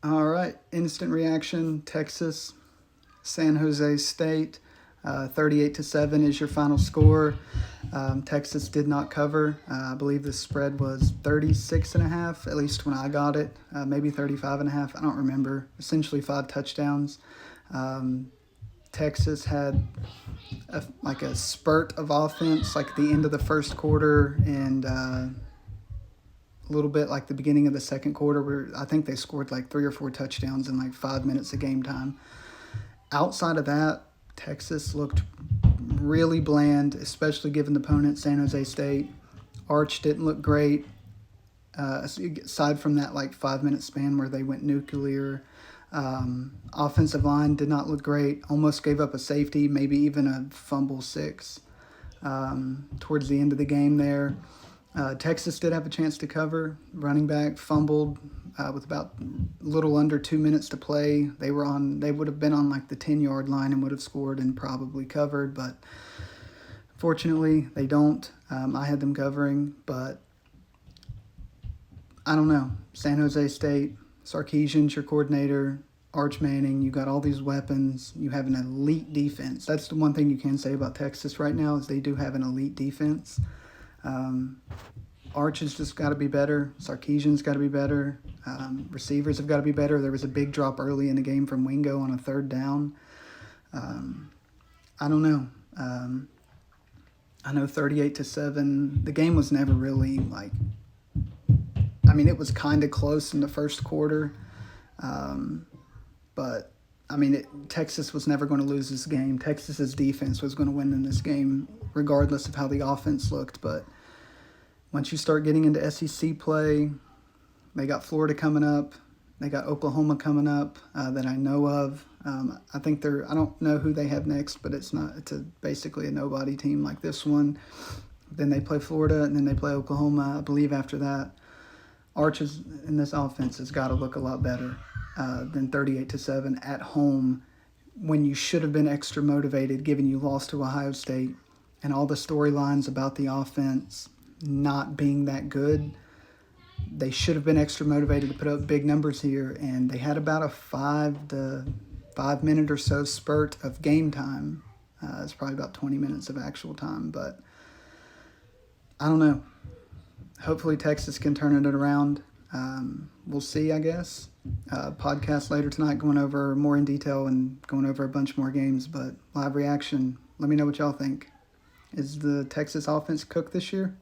All right, instant reaction. Texas, San Jose State. 38-7 is your final score. Texas did not cover. I believe the spread was 36 and a half, at least when I got it. Maybe 35 and a half. I don't remember. Essentially 5 touchdowns. Um, Texas had like a spurt of offense, like at the end of the first quarter and a little bit like the beginning of the second quarter, where I think they scored like 3 or 4 touchdowns in like 5 minutes of game time. Outside of that, Texas looked really bland, especially given the opponent, San Jose State. Arch didn't look great. Aside from that like 5 minute span where they went nuclear. Offensive line did not look great. Almost gave up a safety, maybe even a fumble six towards the end of the game there. Texas did have a chance to cover. Running back fumbled with about a little under 2 minutes to play. They would have been on like the 10-yard line and would have scored and probably covered, but fortunately they don't. I had them covering, but I don't know. San Jose State, Sarkisian's your coordinator. Arch Manning, you got all these weapons. You have an elite defense. That's the one thing you can say about Texas right now is they do have an elite defense. Arch has just got to be better. Sarkisian's got to be better. Receivers have got to be better. There was a big drop early in the game from Wingo on a third down. I don't know. I know 38-7. The game was never really like. I mean, it was kind of close in the first quarter, but I mean, Texas was never going to lose this game. Texas's defense was going to win in this game, regardless of how the offense looked. But once you start getting into SEC play, they got Florida coming up. They got Oklahoma coming up that I know of. I think I don't know who they have next, but it's basically a nobody team like this one. Then they play Florida, and then they play Oklahoma, I believe, after that. Arches in this offense has got to look a lot better than 38-7 at home when you should have been extra motivated given you lost to Ohio State and all the storylines about the offense not being that good. They should have been extra motivated to put up big numbers here, and they had about a 5 minute or so spurt of game time. It's probably about 20 minutes of actual time, but I don't know. Hopefully Texas can turn it around. We'll see, I guess. Podcast later tonight going over more in detail and going over a bunch more games, but live reaction. Let me know what y'all think. Is the Texas offense cooked this year?